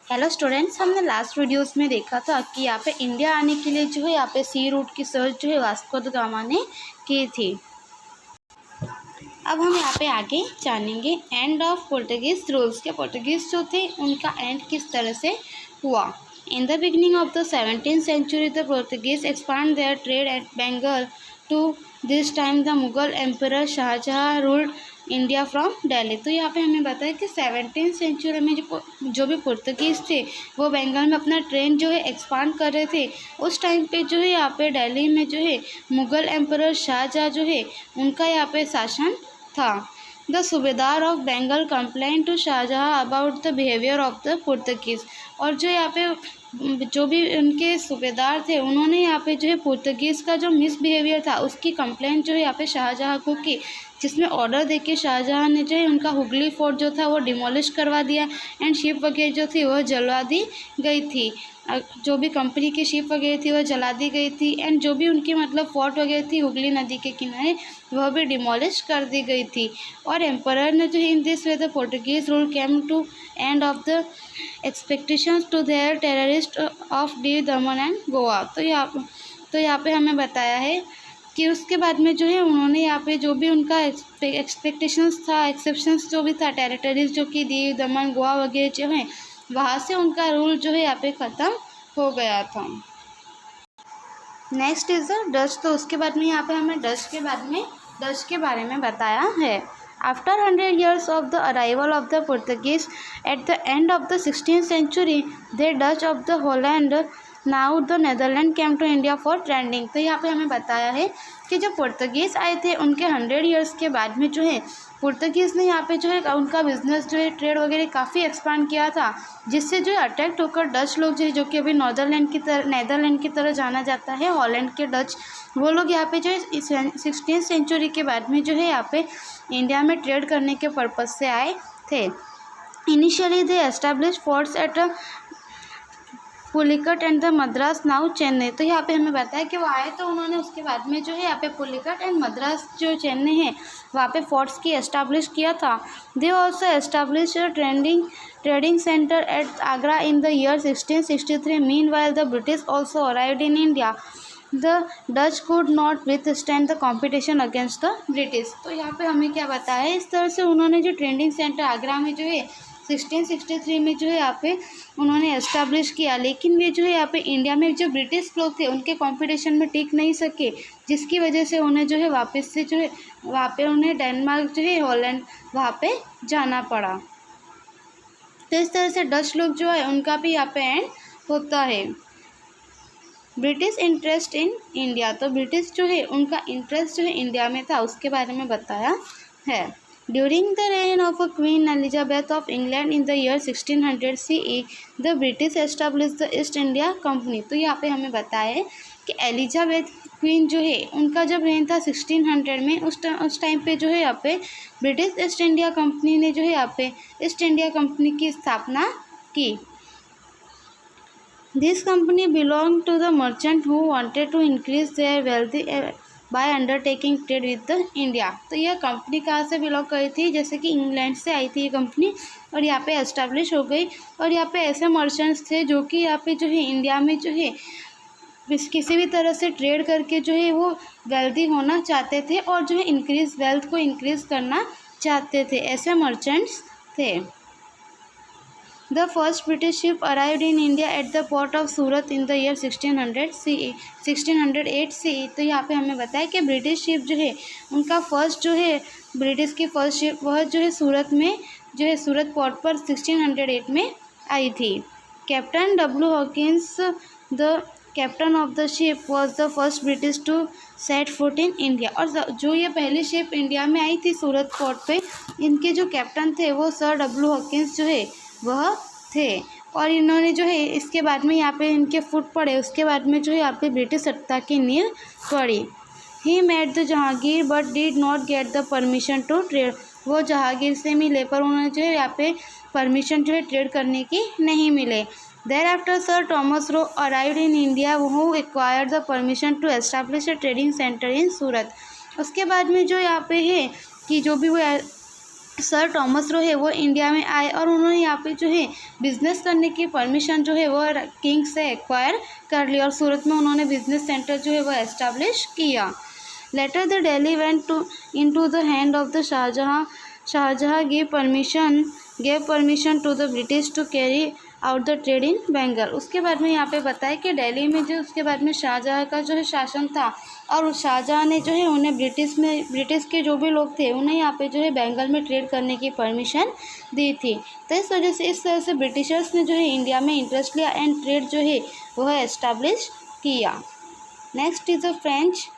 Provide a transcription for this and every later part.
Hello students, हमने last videos में देखा था कि यहाँ पे इंडिया आने के लिए जो है यहाँ पे सी रूट की सर्च जो है वास्को द गामा ने की थी। अब हम यहाँ पे आगे जानेंगे एंड ऑफ पोर्टुगीज रूल्स के। पोर्टुगीज जो थे उनका एंड किस तरह से हुआ। In the beginning of the 17th century the Portuguese expand their trade at Bengal to this time the Mughal emperor Shahjahan ruled India from Delhi. तो यहाँ पे हमें बताया कि 17th सेंचुरी में जो भी पुर्तगीज़ थे वो बंगाल में अपना ट्रेड जो है एक्सपांड कर रहे थे। उस टाइम पे जो है यहाँ पे दिल्ली में जो है मुगल एम्परर शाहजहाँ जो है उनका यहाँ पे शासन था। The subedar of Bengal complain to Shahjahan about the behaviour of the Portuguese. और जो यहाँ पे जो भी उनके सूबेदार थे उन्होंने यहाँ पे जो है पुर्तगीज़ का जो मिसबिहेवियर था उसकी कंप्लेंट जो है यहाँ पे शाहजहाँ को की, जिसमें ऑर्डर देके शाहजहाँ ने जो है उनका हुगली फोर्ट जो था वो डिमोलिश करवा दिया एंड शिप वगैरह जो थी वह जलवा दी गई थी। जो भी कंपनी की शिप वगैरह थी वह जला दी गई थी एंड जो भी उनकी मतलब फोर्ट वगैरह थी हुगली नदी के किनारे वह भी डिमोलिश कर दी गई थी। और एम्परर ने जो in this way the Portuguese rule came to end of the expectations to their terrorist of the Daman and Goa. तो यहाँ पे हमें बताया है कि उसके बाद में जो है उन्होंने यहाँ पे जो भी उनका एक्सपेक्टेशंस था, एक्सेप्शंस जो भी था, टेरिटरीज जो कि दी दमन गोवा वगैरह जो है वहाँ से उनका रूल जो है यहाँ पे ख़त्म हो गया था। Next is the Dutch. तो उसके बाद में यहाँ पे हमें डच के बारे में बताया है। After 100 years of the arrival of the Portuguese at the end of the 16th century, the Dutch of the Holland now the Netherland came to India for trending. तो यहाँ पे हमें बताया है कि जो पुर्तगीज़ आए थे उनके 100 years के बाद में जो है पुर्तगीज़ ने यहाँ पे जो है उनका बिजनेस जो है ट्रेड वगैरह काफ़ी एक्सपांड किया था, जिससे जो है अट्रैक्ट होकर डच लोग जो है, जो कि अभी नेदरलैंड की तरह जाना जाता है, हॉलैंड के डच, वो लोग यहाँ पे जो है 16th सेंचुरी के बाद में जो है यहाँ पे इंडिया में ट्रेड करने के पर्पज़ से आए थे। Initially they establish forts at Pulicat and the Madras now Chennai. तो यहाँ पे हमें बताया कि वो आए तो उन्होंने उसके बाद में जो है यहाँ पे पुलिकट एंड मद्रास जो चेन्नई है वहाँ पे फोर्ट्स की एस्टैब्लिश किया था। They also establish trading centre at Agra in the year 1663। Meanwhile the British also arrived in India. The Dutch could not withstand the competition against the British. तो यहाँ पे हमें क्या बताया है, इस तरह से उन्होंने जो ट्रेडिंग सेंटर आगरा में जो है 1663 में जो है यहाँ पे उन्होंने एस्टैब्लिश किया, लेकिन वे जो है यहाँ पे इंडिया में जो ब्रिटिश लोग थे उनके कंपटीशन में टिक नहीं सके, जिसकी वजह से उन्हें जो है वापस से जो है वहाँ पे उन्हें डेनमार्क जो है हॉलैंड वहाँ पे जाना पड़ा। तो इस तरह से डच लोग जो है उनका भी यहाँ पे एंड होता है। British interest in India. तो ब्रिटिश जो है उनका इंटरेस्ट जो है इंडिया में था उसके बारे में बताया है। During the reign of Queen Elizabeth of England in the year 1600 CE, the British established the East India Company। तो यहाँ पे हमें बताया है कि एलिजाबेथ क्वीन जो है उनका जब रेन था 1600 में, उस टाइम पे जो है यहाँ पे ब्रिटिश ईस्ट इंडिया कंपनी ने जो है यहाँ पे ईस्ट इंडिया कंपनी की स्थापना की। This company belong to the merchant who wanted to increase their wealth by undertaking trade with the India. तो यह कंपनी कहाँ से बिलोंग करी थी, जैसे कि इंग्लैंड से आई थी ये कंपनी और यहाँ पे एस्टैब्लिश हो गई। और यहाँ पे ऐसे मर्चेंट्स थे जो कि यहाँ पे जो है इंडिया में जो है किसी भी तरह से ट्रेड करके जो है वो वेल्दी होना चाहते थे और जो है वेल्थ को इंक्रीज करना चाहते थे, ऐसे मर्चेंट्स थे। The first British ship arrived in India at the port of Surat in the year 1600 CE 1608 CE। तो यहाँ पे हमें बताया कि ब्रिटिश शिप जो है उनका फर्स्ट जो है ब्रिटिश की फर्स्ट शिप वह जो है सूरत में जो है सूरत पोर्ट पर 1608 में आई थी। Captain W Hawkins the captain of the ship was the first British to set foot in India. और जो ये पहली शिप इंडिया में आई थी सूरत पोर्ट पे, इनके जो कैप्टन थे वो सर डब्ल्यू हॉकिंस जो है वह थे। और इन्होंने जो है इसके बाद में यहाँ पे इनके फुट पड़े, उसके बाद में जो है यहाँ पे ब्रिटिश सत्ता की नींव पड़ी। He met the Jahangir but did not get the permission to trade. वो जहांगीर से मिले पर उन्होंने जो है यहाँ पे परमिशन जो है ट्रेड करने की नहीं मिले। Thereafter sir Thomas Roe arrived in India who acquired the permission to establish a trading centre in Surat. उसके बाद में जो यहाँ पे है कि जो भी वो सर थॉमस रो है वो इंडिया में आए और उन्होंने यहाँ पे जो है बिजनेस करने की परमिशन जो है वो किंग से एक्वायर कर ली और सूरत में उन्होंने बिजनेस सेंटर जो है वो एस्टेब्लिश किया। Later the Delhi went to into the hand of the Shahjahan. Shahjahan gave permission to the British to carry out the trade in Bengal. उसके बाद में यहाँ पे बताया कि दिल्ली में जो उसके बाद में शाहजहाँ का जो है शासन था और उस शाहजहाँ ने जो है उन्हें ब्रिटिश के जो भी लोग थे उन्हें यहाँ पे जो है बंगाल में ट्रेड करने की परमिशन दी थी। तो इस वजह से इस तरह से ब्रिटिशर्स ने जो है इंडिया में इंटरेस्ट लिया एंड ट्रेड जो है वह एस्टैब्लिश किया। Next is the French.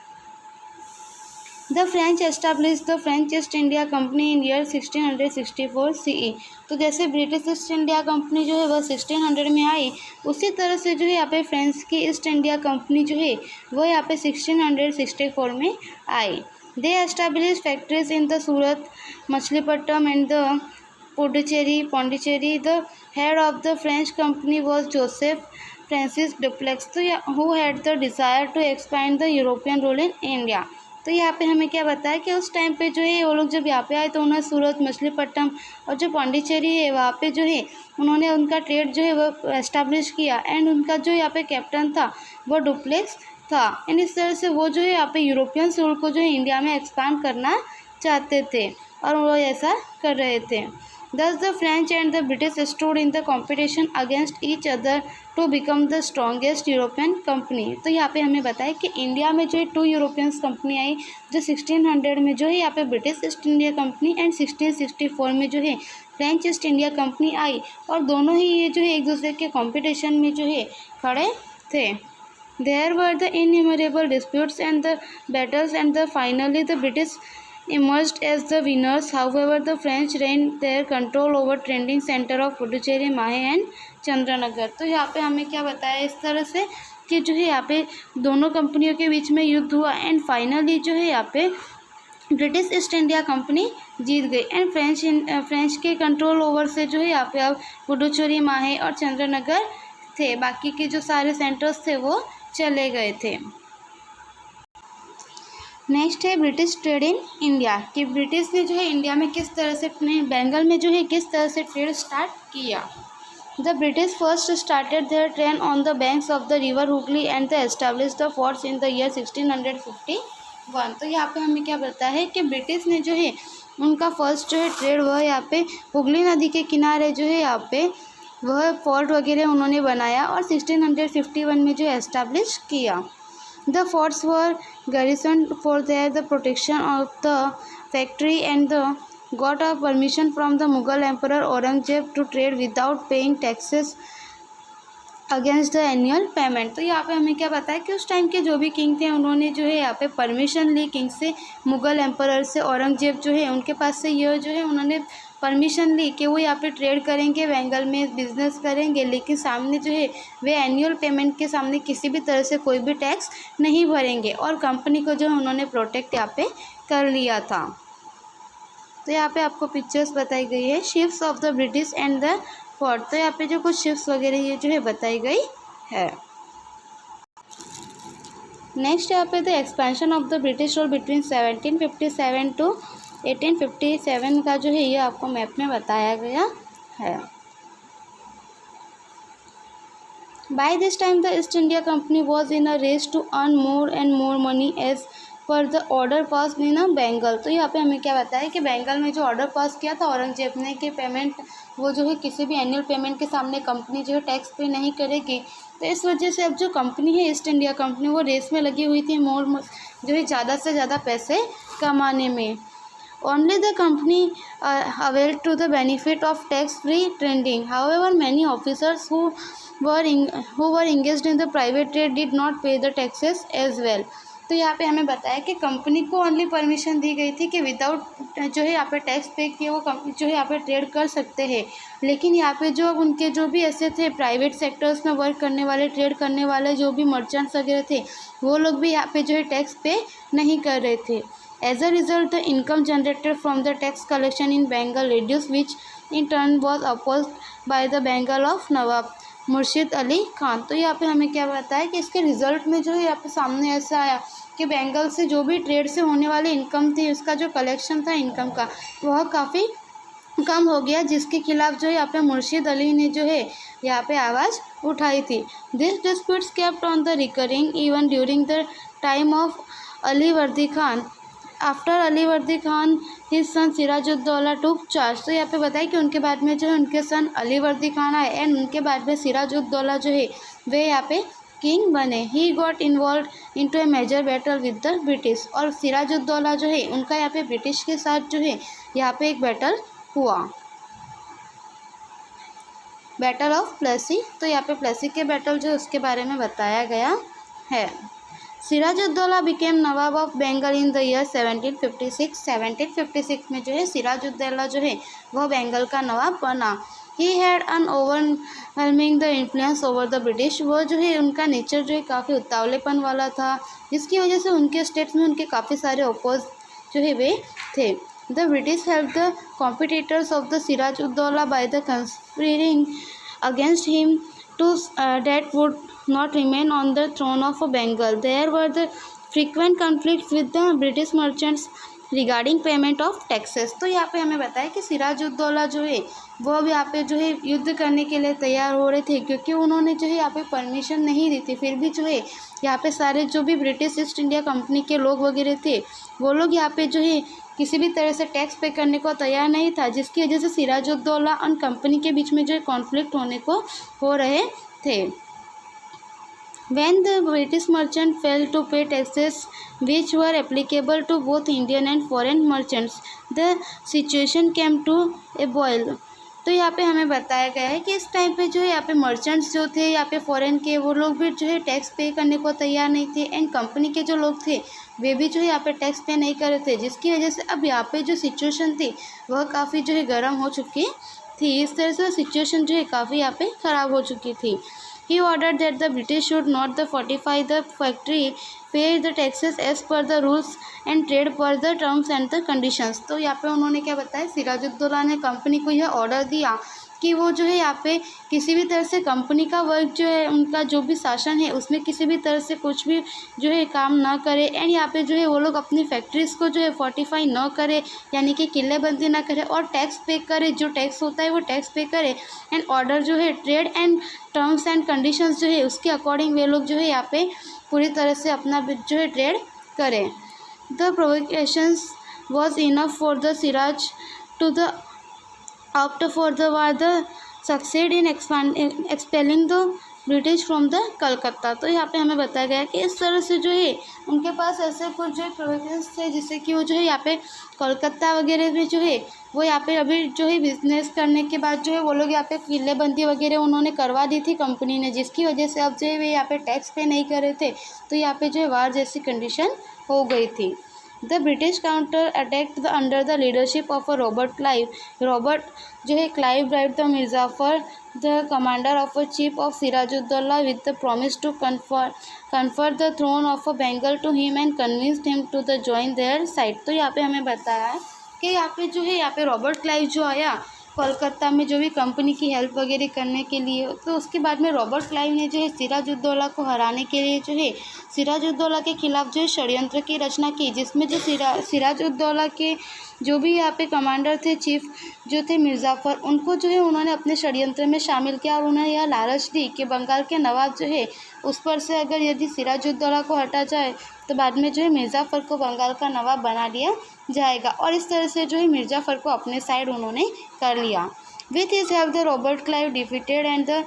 The French establish the French east India company in year 1664 CE। तो जैसे ब्रिटिश ईस्ट इंडिया कंपनी जो है वह 1600 में आई, उसी तरह से जो है यहाँ पे फ्रेंच की ईस्ट इंडिया कंपनी जो है वह यहाँ पे 1664 में आई। They establish factories in the Surat, Machilipatnam and the Pondicherry. The head of the French company was Joseph Francis Dupleix, who had the desire to expand the European rule in India। तो यहाँ पे हमें क्या बताया कि उस टाइम पे जो है वो लोग जब यहाँ पे आए तो उन्होंने सूरत, मछलीपट्टनम और जो पौंडीचेरी है वहाँ पे जो है उन्होंने उनका ट्रेड जो है वो एस्टैब्लिश किया एंड उनका जो यहाँ पे कैप्टन था वो डुप्लेक्स था। एंड इस तरह से वो जो है यहाँ पे यूरोपियन रूल को जो है इंडिया में एक्सपांड करना चाहते थे और वो ऐसा कर रहे थे। Thus the French and the British stood in the competition against each other to become the strongest European company। तो यहाँ पे हमें बताया कि इंडिया में जो है 2 यूरोपियन कंपनी आई, जो 1600 में जो है यहाँ पे British east India company and 1664 में जो है फ्रेंच ईस्ट इंडिया कंपनी आई और दोनों ही ये जो है एक दूसरे के कंपटीशन में जो है खड़े थे। There were the innumerable disputes and the battles and the finally the British emerged as the winners। However, the French retained their control over trading center of Puducherry, माहे एंड चंद्रनगर। तो यहाँ पे हमें क्या बताया इस तरह से कि जो है यहाँ पे दोनों कंपनियों के बीच में युद्ध हुआ एंड फाइनली जो है यहाँ पे ब्रिटिश ईस्ट इंडिया कंपनी जीत गई एंड फ्रेंच के कंट्रोल ओवर से जो है यहाँ पे अब पुडुचेरी, माहे और चंद्रनगर थे, बाकी के जो सारे सेंटर्स थे वो चले गए थे। नेक्स्ट है ब्रिटिश ट्रेड इन इंडिया, कि ब्रिटिश ने जो है इंडिया में किस तरह से बंगाल में जो है किस तरह से ट्रेड स्टार्ट किया। The British first started their trade on the banks of the river Hooghly and the establish the forts in the year 1651। तो यहाँ पे हमें क्या बताया है कि ब्रिटिश ने जो है उनका फर्स्ट जो है ट्रेड वह यहाँ पे हुगली नदी के किनारे जो है यहाँ पे वह फोर्ट वगैरह उन्होंने बनाया और 1651 में जो एस्टैब्लिश किया। The forts were garrisoned for the protection of the factory and got a permission from the Mughal Emperor Aurangzeb to trade without paying taxes against the annual payment. तो यहाँ पे हमें क्या बताया कि उस टाइम के जो भी किंग थे उन्होंने जो है यहाँ पे परमिशन ली किंग से, मुग़ल एम्परर से, औरंगजेब जो है उनके पास से यह जो है उन्होंने परमिशन ली कि वो यहाँ पे ट्रेड करेंगे, बंगाल में बिजनेस करेंगे, लेकिन सामने जो है वे एनुअल पेमेंट के सामने किसी भी तरह से कोई भी टैक्स नहीं भरेंगे और कंपनी को जो है उन्होंने प्रोटेक्ट यहाँ पे कर लिया था। तो यहाँ पे आपको पिक्चर्स बताई गई है ships of the British and the fort. तो यहाँ पे जो कुछ शिप्स वगैरह ये जो है बताई गई है। नेक्स्ट यहाँ पे the expansion of the British rule between 1757 to 1857 का जो है ये आपको मैप में बताया गया है। By this time the East India Company was in a race to earn more and more money as पर द ऑर्डर पास भी ना बंगाल। तो यहाँ पे हमें क्या बताया कि बंगाल में जो ऑर्डर पास किया था औरंगजेब ने कि पेमेंट वो जो है किसी भी एनुअल पेमेंट के सामने कंपनी जो है टैक्स पे नहीं करेगी। तो इस वजह से अब जो कंपनी है ईस्ट इंडिया कंपनी वो रेस में लगी हुई थी मोर जो है ज़्यादा से ज़्यादा पैसे कमाने में। Only the company avail to the benefit of tax free trading. However many officers who were engaged in the private trade did not pay the taxes as well. तो यहाँ पे हमें बताया कि कंपनी को ओनली परमिशन दी गई थी कि विदाउट जो है यहाँ पे टैक्स पे किए वो जो है यहाँ पे ट्रेड कर सकते हैं, लेकिन यहाँ पे जो उनके जो भी ऐसे थे प्राइवेट सेक्टर्स में वर्क करने वाले, ट्रेड करने वाले जो भी मर्चेंट्स वगैरह थे वो लोग भी यहाँ पे जो है टैक्स पे नहीं कर रहे थे। As a result the income generated from the tax collection in Bengal reduce which in turn was opposed by the Bengal of Nawab Murshid Ali Khan. तो यहाँ पे हमें क्या बताया कि इसके रिजल्ट में जो है यहाँ पे सामने ऐसा आया कि बंगाल से जो भी ट्रेड से होने वाली इनकम थी उसका जो कलेक्शन था इनकम का वह काफ़ी कम हो गया, जिसके खिलाफ जो है यहाँ पे मुर्शीद अली ने जो है यहाँ पे आवाज़ उठाई थी। This disputes kept on the recurring even during the time of Ali Vardi Khan. After Ali Vardi Khan his son Sirajuddaula took charge. तो यहाँ पे बताया कि उनके बाद में जो है उनके सन अली वर्दी खान आए एंड उनके बाद में सिराजुद्दौला जो है वे यहाँ पे किंग बने। He got involve into a major battle with the British. और सिराजुद्दौला जो है उनका यहाँ पे ब्रिटिश के साथ जो है यहाँ पे एक बैटल हुआ, बैटल ऑफ प्लेसी। तो यहाँ पे प्लेसी के बैटल जो उसके बारे में बताया गया है। Sirajuddaula became nawab of Bengal in the year 1756। 1756 में जो है सिराजुद्दौला जो है वह बंगाल का नवाब बना। He had an overwhelming the influence over the British. वो जो है उनका नेचर जो है काफ़ी उतावलेपन वाला था, जिसकी वजह से उनके स्टेट्स में उनके काफ़ी सारे ओपोज जो है वे थे। The British help the competitors of the Sirajuddaulah by the conspiring against him to that would not remain on the throne of Bengal. There were the frequent conflicts with the British merchants regarding payment of taxes। तो यहाँ पे हमें बताया कि सिराजुद्दौला जो है वो अब यहाँ पे जो है युद्ध करने के लिए तैयार हो रहे थे, क्योंकि उन्होंने जो है यहाँ पे परमिशन नहीं दी थी। फिर भी जो है यहाँ पे सारे जो भी ब्रिटिश ईस्ट इंडिया कंपनी के लोग वगैरह थे वो लोग यहाँ पे जो है किसी भी तरह से टैक्स पे करने को तैयार नहीं था, जिसकी वजह से सिराजुद्दौला और कंपनी के बीच में जो कॉन्फ्लिक्ट होने को हो रहे थे। When the British merchant failed to pay taxes which were applicable to both Indian and foreign merchants, the situation came to a boil। तो यहाँ पे हमें बताया गया है कि इस टाइम पे जो है यहाँ पे मर्चेंट्स जो थे यहाँ पे फॉरेन के वो लोग भी जो है टैक्स पे करने को तैयार नहीं थे एंड कंपनी के जो लोग थे वे भी जो है यहाँ पे टैक्स पे नहीं कर रहे थे, जिसकी वजह से अब यहाँ पे जो सिचुएशन थी वह काफ़ी जो है गर्म हो चुकी थी। इस तरह से सिचुएशन जो है काफ़ी यहाँ पे ख़राब हो चुकी थी। He ordered that the British should not fortify the factory, pay the taxes as per the rules and trade per the terms and the conditions। तो यहाँ पे उन्होंने क्या बताया, सिराजुद्दौला ने कंपनी को यह ऑर्डर दिया कि वो जो है यहाँ पे किसी भी तरह से कंपनी का वर्क जो है उनका जो भी शासन है उसमें किसी भी तरह से कुछ भी जो है काम ना करे एंड यहाँ पे जो है वो लोग अपनी फैक्ट्रीज़ को जो है फोर्टिफाई न करे, यानी कि किल्लेबंदी ना करे और टैक्स पे करे, जो टैक्स होता है वो टैक्स पे करे एंड ऑर्डर जो है trade and terms and conditions जो है उसके अकॉर्डिंग वे लोग जो है यहाँ पे पूरी तरह से अपना जो है ट्रेड करें। The provocations was enough for the Siraj to the opt for the war the succeed in expelling the British from the Calcutta. तो यहाँ पे हमें बताया गया कि इस तरह से जो है उनके पास ऐसे कुछ जो है प्रोविजंस थे जिससे कि वो जो है यहाँ पे कोलकाता वगैरह में जो है वो यहाँ पे अभी जो है बिजनेस करने के बाद जो है वो लोग यहाँ पे किल्लेबंदी वगैरह उन्होंने करवा दी थी कंपनी ने, जिसकी वजह से अब जो है वे यहाँ पे टैक्स पे नहीं कर रहे थे, तो यहाँ पे जो है वार जैसी कंडीशन हो गई थी। The British counter attacked under the leadership of Robert Clive. Robert जो है Clive bribe the Mirjafar the commander of chief of Sirajuddaula with the promise to confer the throne of Bengal to him and convinced him to the join their side. तो यहाँ पे हमें बताया है कि यहाँ पे जो है यहाँ पे रॉबर्ट क्लाइव जो आया कोलकाता में जो भी कंपनी की हेल्प वगैरह करने के लिए, तो उसके बाद में रॉबर्ट क्लाइव ने जो है सिराजुद्दौला को हराने के लिए जो है सिराजुद्दौला के खिलाफ जो है षड्यंत्र की रचना की, जिसमें जो सिराजुद्दौला के जो भी यहाँ पे कमांडर थे, चीफ जो थे मिर्ज़ाफ़र, उनको जो है उन्होंने अपने षड्यंत्र में शामिल किया और उन्हें यह लालच दी कि बंगाल के नवाब जो है उस पर से अगर यदि सिराजुद्दौला को हटा जाए तो बाद में जो है मिर्ज़ाफ़र को बंगाल का नवाब बना दिया जाएगा, और इस तरह से जो है मिर्ज़ाफ़र को अपने साइड उन्होंने कर लिया। With his help the Robert Clive defeated and the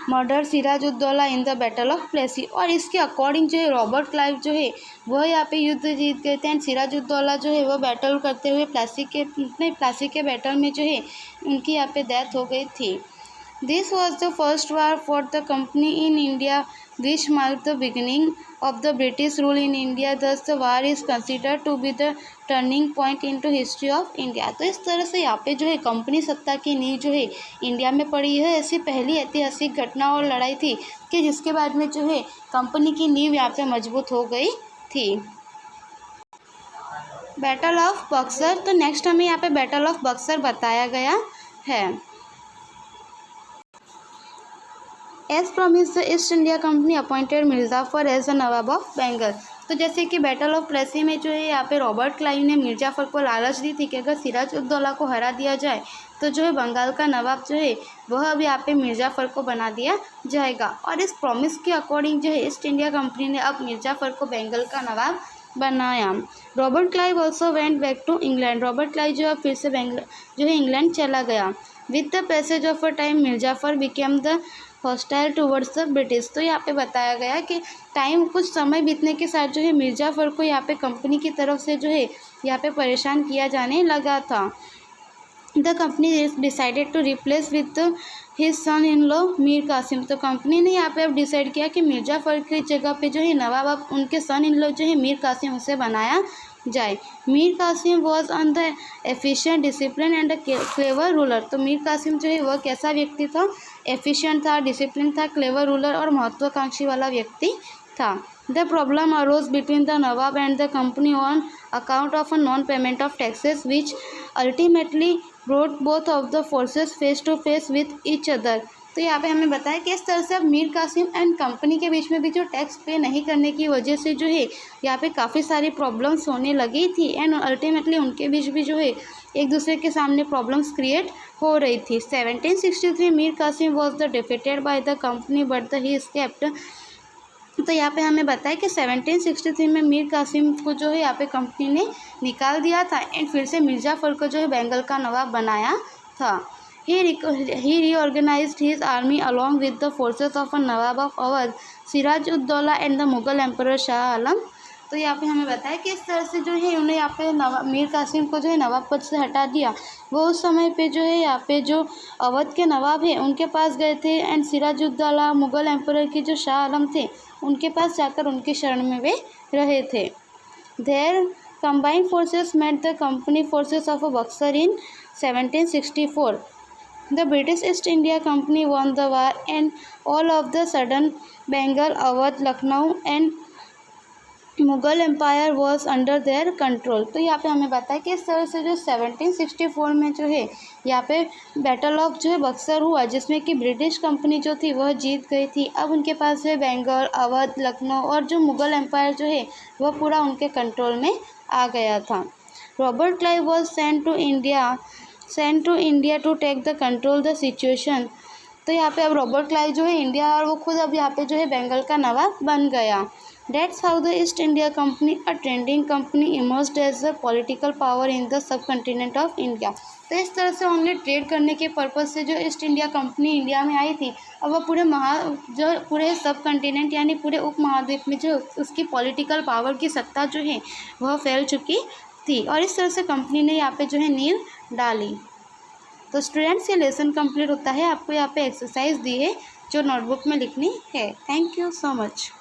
murder Sirajuddaula in the battle of Plassey. और इसके अकॉर्डिंग जो है रॉबर्ट क्लाइव जो है वह यहाँ पे युद्ध जीत गए थे एंड सिराजुद्दौला जो है वह बैटल करते हुए प्लासी के बैटल में जो है उनकी यहाँ पे डेथ हो गई थी। This was the first war for the company in India which marked the beginning of the British rule in India. Thus the war is considered to be the turning point into history of India। तो इस तरह से यहाँ पे जो है company सत्ता की नींव जो है इंडिया में पड़ी है। ऐसी पहली ऐतिहासिक घटना और लड़ाई थी कि जिसके बाद में जो है कंपनी की नींव यहाँ पे मजबूत हो गई थी। Battle of Buxar. तो नेक्स्ट हमें यहाँ पे बैटल ऑफ बक्सर बताया गया है। As promised, the East India Company appointed Mirzafar as the Nawab of Bengal। तो जैसे कि बैटल ऑफ प्लेसी में जो है यहाँ पे रॉबर्ट क्लाइव ने मिर्ज़ाफर को लालच दी थी कि अगर सिराज उद दौला को हरा दिया जाए तो जो है बंगाल का नवाब जो है वह अब यहाँ पे मिर्ज़ाफर को बना दिया जाएगा। और इस प्रॉमिस के अकॉर्डिंग जो है ईस्ट इंडिया कंपनी ने अब मिर्ज़ाफर को बंगाल का नवाब बनाया। Robert Clive also went back to England. Robert Clive जो है फिर से जो है इंग्लैंड चला गया। With the passage of a time Mir Jafar became the hostile towards the British. तो यहाँ पे बताया गया कि टाइम कुछ समय बीतने के साथ जो है मिर्ज़ाफर को यहाँ पे कंपनी की तरफ से जो है यहाँ पे परेशान किया जाने लगा था। The company decided to replace with his son in law Mir Qasim. तो कंपनी ने यहाँ पे अब डिसाइड किया कि मिर्ज़ाफर की जगह पे जो है नवाब अब उनके सन इन लॉ जो है मीर कासिम उसे बनाया जाए। Mir Qasim was on the efficient discipline and clever ruler. तो मीर कासिम जो है वह कैसा व्यक्ति था, एफिशिएंट था, डिसिप्लिन था, क्लेवर रूलर और महत्वाकांक्षी वाला व्यक्ति था। The problem arose between the nawab and the company on account of a non payment of taxes which ultimately brought both of the forces face to face with each other. तो यहाँ पे हमें बताया कि इस तरह से अब मीर कासिम एंड कंपनी के बीच में भी जो टैक्स पे नहीं करने की वजह से जो है यहाँ पे काफ़ी सारी प्रॉब्लम्स होने लगी थी एंड अल्टीमेटली उनके बीच भी जो है एक दूसरे के सामने प्रॉब्लम्स क्रिएट हो रही थी। 1763 Mir Qasim was the defeated by the company but the he escaped. तो यहाँ पे हमें बताया कि 1763 में मीर कासिम को जो है यहाँ पे कंपनी ने निकाल दिया था एंड फिर से मिर्ज़ाफर को जो है बंगाल का नवाब बनाया था। He reorganized his army along with the forces of a Nawab of Awadh, Siraj-ud-Dौla and the Mughal Emperor Shah Alam। तो यहाँ पे हमें बताया कि इस तरह से जो है उन्हें यहाँ पे मीर कासिम को जो है नवाब पद से हटा दिया। वो उस समय पे जो है यहाँ पे जो अवध के नवाब है उनके पास गए थे एंड सिराजुद्दौला मुग़ल एम्परर के जो शाह आलम थे उनके पास जाकर उनकी शरण में वे रहे थे। Their combined forces met the company forces of Buxar in 1764. The British East India Company won the war and all of the sudden Bengal, Awadh, Lucknow and Mughal empire was under their control. तो यहाँ पे हमें बताया कि इस तरह से जो 1764 में जो है यहाँ पे बैटल ऑफ जो है बक्सर हुआ जिसमें कि ब्रिटिश कंपनी जो थी वह जीत गई थी। अब उनके पास जो है बंगाल, अवध, लखनऊ और जो मुग़ल एम्पायर जो है वह पूरा उनके कंट्रोल में आ गया था। Robert Clive was sent to India to take the control the situation. तो यहाँ पे अब रॉबर्ट क्लाइव जो है इंडिया और वो खुद अब यहाँ पे जो है बंगाल का नवाब बन गया। That's how the East India Company, a trading company, emerged as a political power in the subcontinent of India। तो इस तरह से ओनली ट्रेड करने के पर्पज़ से जो ईस्ट इंडिया कंपनी इंडिया में आई थी अब वह पूरे सब कंटिनेंट यानी पूरे उप महाद्वीप में जो उसकी पॉलिटिकल पावर की सत्ता जो है वह फैल चुकी थी और इस तरह से कंपनी ने यहाँ पे जो है नींव डाली। तो स्टूडेंट्स ये लेसन कंप्लीट होता है। आपको यहाँ पे एक्सरसाइज दी है जो नोटबुक में लिखनी है। Thank you so much.